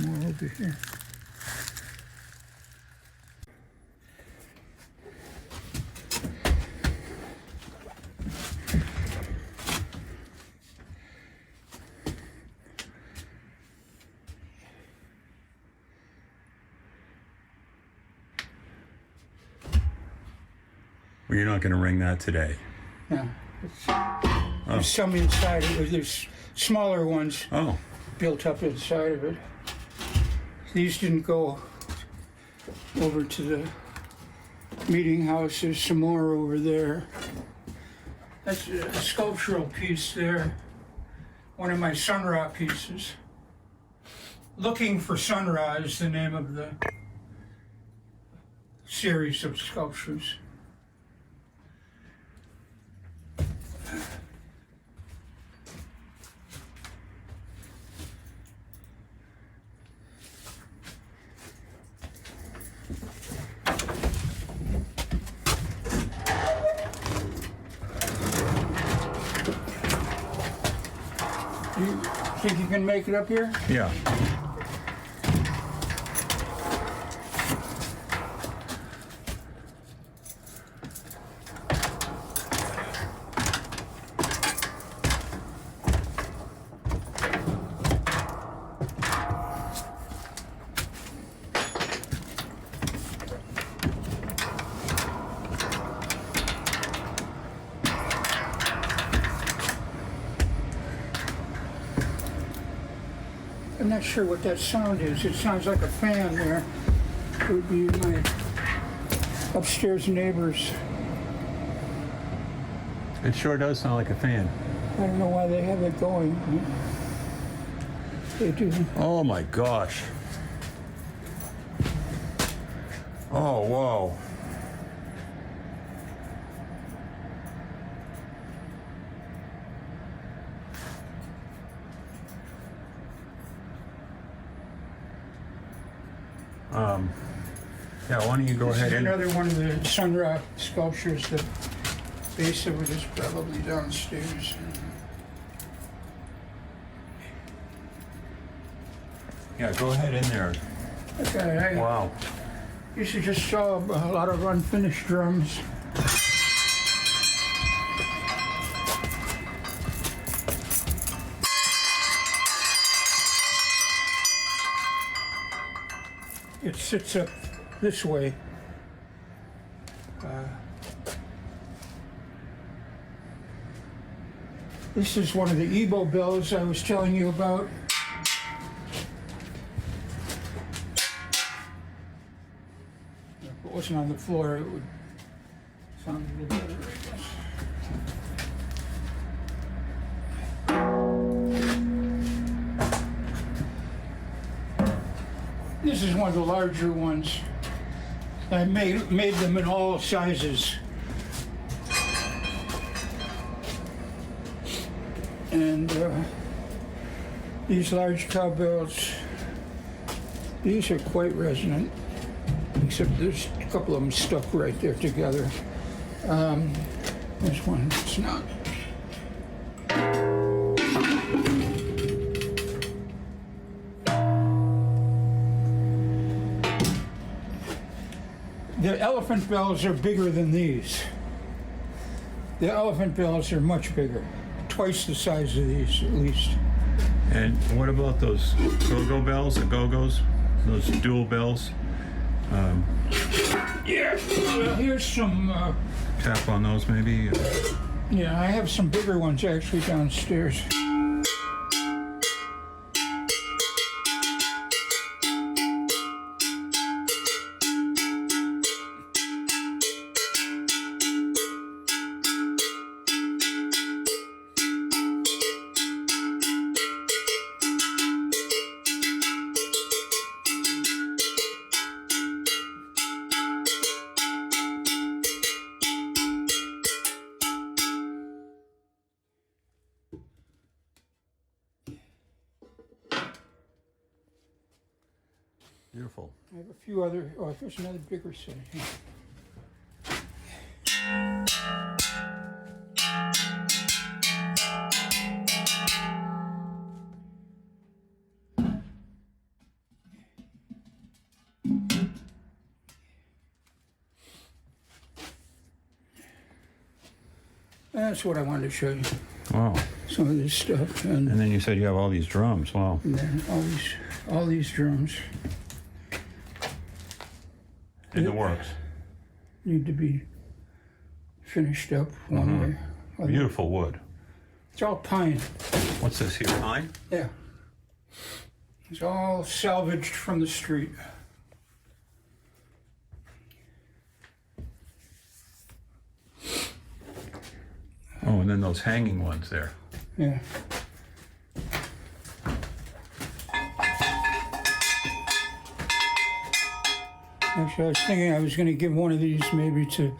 more over here. Well, you're not going to ring that today. No, there's some inside of it. There's smaller ones built up inside of it. These didn't go over to the meeting house. There's some more over there. That's a sculptural piece there. One of my Sun Ra pieces. Looking for Sunrise, the name of the series of sculptures. You think you can make it up here? Yeah. I'm not sure what that sound is. It sounds like a fan there. It would be my upstairs neighbors. It sure does sound like a fan. I don't know why they have it going. They do. Oh my gosh. Oh, whoa. Yeah, why don't you go ahead and... Another one of the Sun Ra sculptures. The base of it is probably downstairs. Yeah, go ahead in there. Okay, Wow. you should just saw a lot of unfinished drums. It sits up this way. This is one of the Igbo bells I was telling you about. If it wasn't on the floor, it would sound a little better, I guess. This is one of the larger ones. I made them in all sizes. And these large cowbells, these are quite resonant, except there's a couple of them stuck right there together. There's one that's not. The elephant bells are bigger than these. The elephant bells are much bigger, twice the size of these at least. And what about those go-go bells, the go-go's? Those dual bells? Yeah, well, here's some... Tap on those maybe? Yeah, I have some bigger ones actually downstairs. Beautiful. I have a few other, there's another bigger set here. And that's what I wanted to show you. Wow. Some of this stuff. And then you said you have all these drums. Wow. And then all these drums In the works. need to be finished up one way. Beautiful wood. It's all pine. What's this here? Pine? Yeah. It's all salvaged from the street. Oh, and then those hanging ones there. Yeah. Actually, I was thinking I was going to give one of these maybe to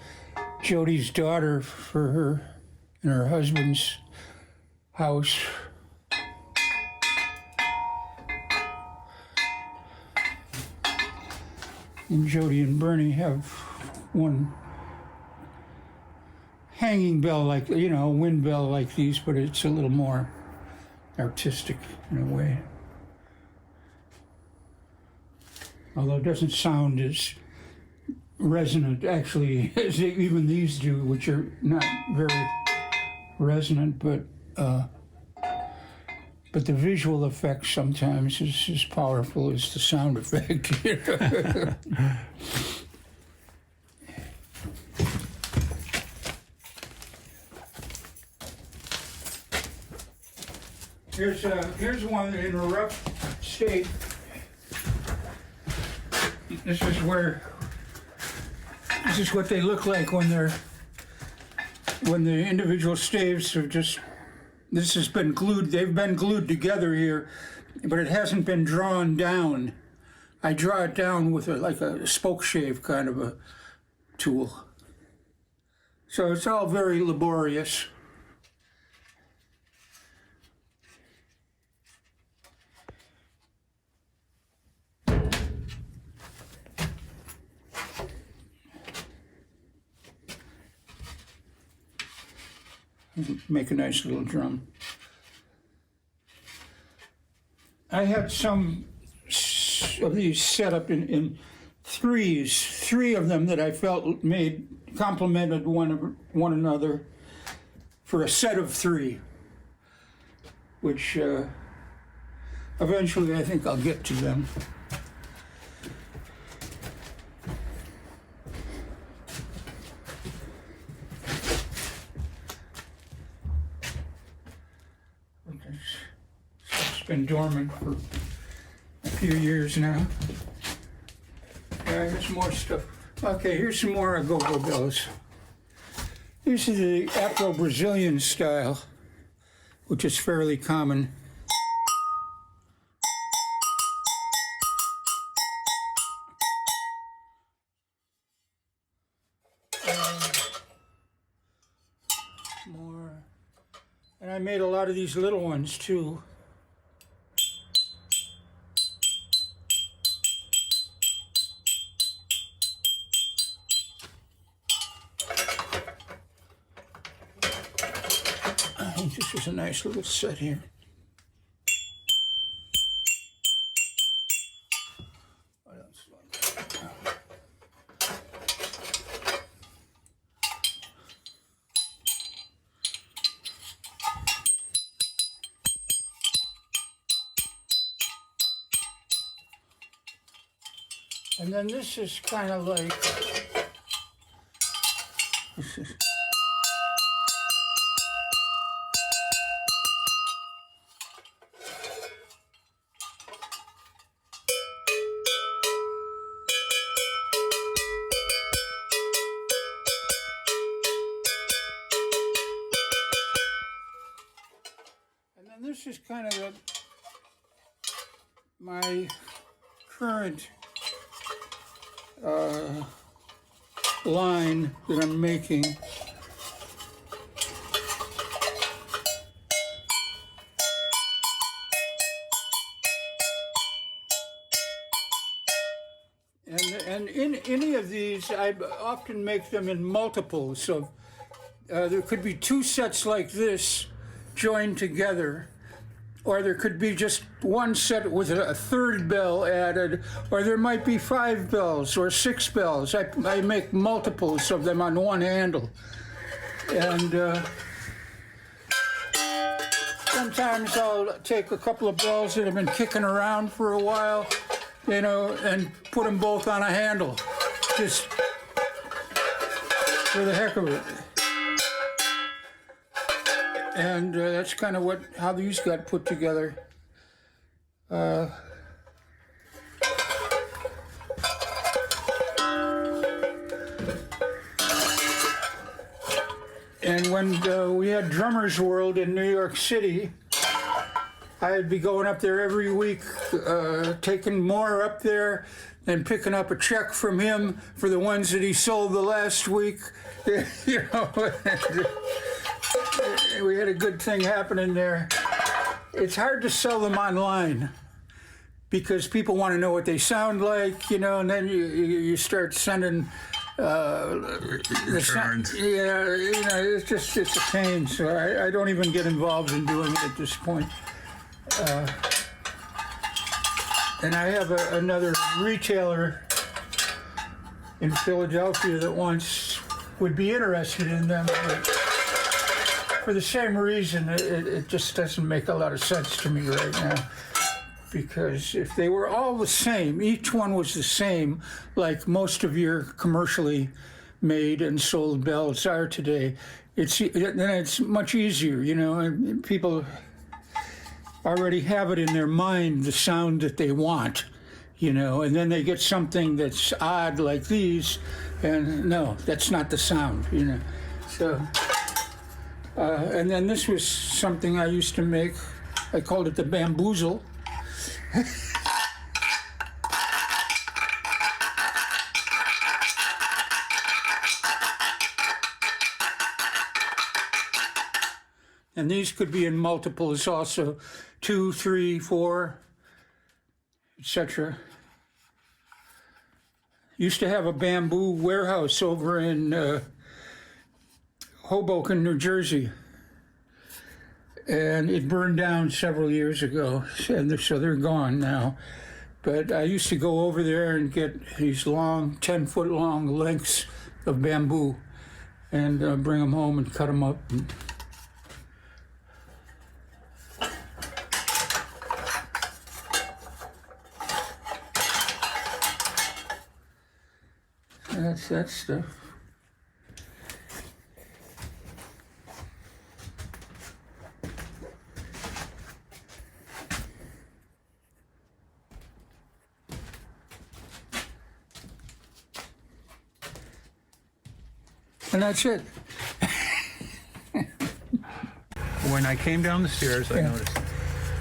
Jody's daughter for her in her husband's house. And Jody and Bernie have one hanging bell, like, you know, a wind bell like these, but it's a little more artistic in a way. Although it doesn't sound as resonant, actually, as even these do, which are not very resonant, but the visual effect sometimes is as powerful as the sound effect. You know? Here's one in a rough state. This is what they look like when the individual staves have just, this has been glued, they've been glued together here, but it hasn't been drawn down. I draw it down with like a spoke shave kind of a tool. So it's all very laborious. Make a nice little drum. I had some of these set up in threes, three of them that I felt complemented one another for a set of three, which eventually I think I'll get to them. It's been dormant for a few years now. Here's more stuff. Okay, here's some more go-go bells. This is the Afro-Brazilian style, which is fairly common. More. And I made a lot of these little ones too. I think this was a nice little set here. What else do I got? And then this is kind of like, this is, and then this is kind of my current line that I'm making. And in any of these, I often make them in multiples. So there could be two sets like this joined together, or there could be just one set with a third bell added, or there might be 5 bells or 6 bells. I make multiples of them on one handle. And sometimes I'll take a couple of bells that have been kicking around for a while, you know, and put them both on a handle, just for the heck of it. And that's kind of how these got put together. And when we had Drummers World in New York City, I'd be going up there every week, taking more up there and picking up a check from him for the ones that he sold the last week. You know, we had a good thing happening there. It's hard to sell them online because people want to know what they sound like, you know, and then you start sending returns. Yeah, you know, it's a pain. So I don't even get involved in doing it at this point. And I have another retailer in Philadelphia that would be interested in them, but for the same reason, it just doesn't make a lot of sense to me right now. Because if they were all the same, each one was the same, like most of your commercially made and sold bells are today, then it's much easier, you know, and people already have it in their mind, the sound that they want, you know, and then they get something that's odd like these, and no, that's not the sound, you know. So, and then this was something I used to make. I called it the bamboozle. And these could be in multiples also, 2, 3, 4, etc. Used to have a bamboo warehouse over in Hoboken, New Jersey. And it burned down several years ago, and so they're gone now. But I used to go over there and get these long, 10-foot-long lengths of bamboo and bring them home and cut them up. And that's that stuff. And that's it. When I came down the stairs, I noticed.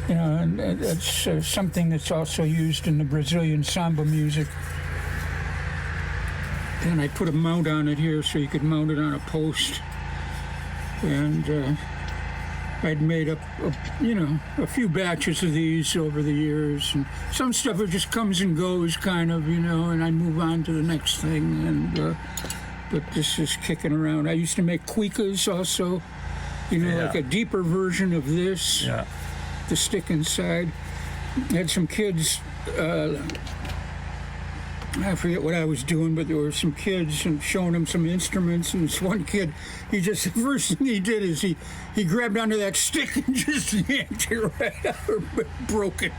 You know, and it's something that's also used in the Brazilian samba music. And I put a mount on it here so you could mount it on a post. And I'd made up, a few batches of these over the years. And some stuff, it just comes and goes, kind of, you know, and I move on to the next thing. And but this is kicking around. I used to make cuicas also, you know, like a deeper version of this. Yeah. The stick inside. I had some kids, I forget what I was doing, but there were some kids and showing them some instruments, and this one kid, the first thing he did is he grabbed onto that stick and just yanked it right out, or broke it.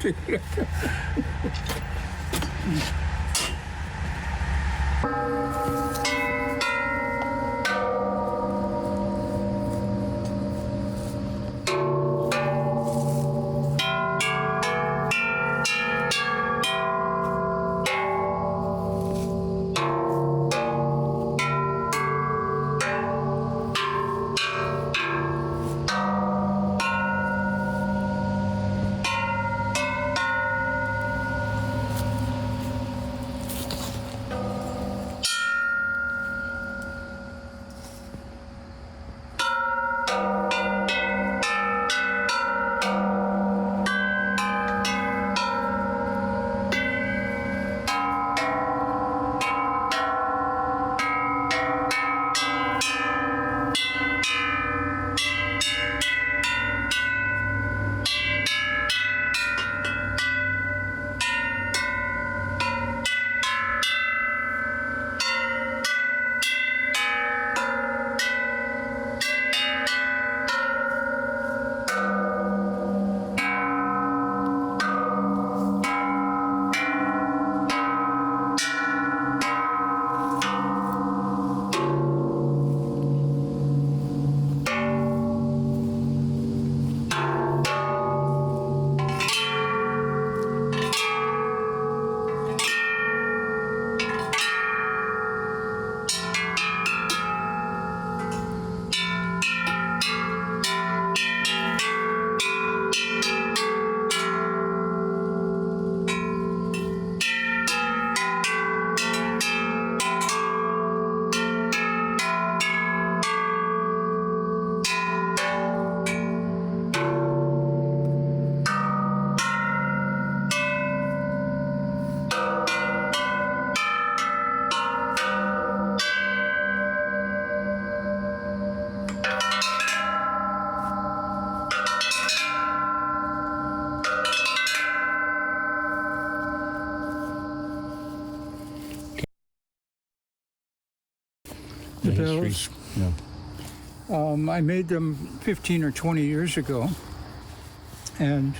the history? bells. Yeah. I made them 15 or 20 years ago, and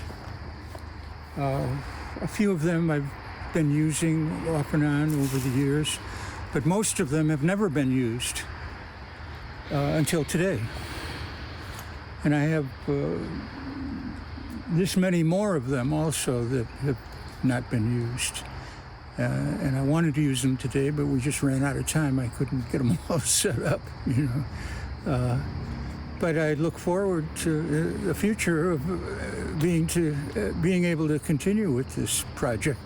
a few of them I've been using off and on over the years, but most of them have never been used until today. And I have this many more of them also that have not been used. And I wanted to use them today, but we just ran out of time. I couldn't get them all set up, you know. But I look forward to the future of being able to continue with this project.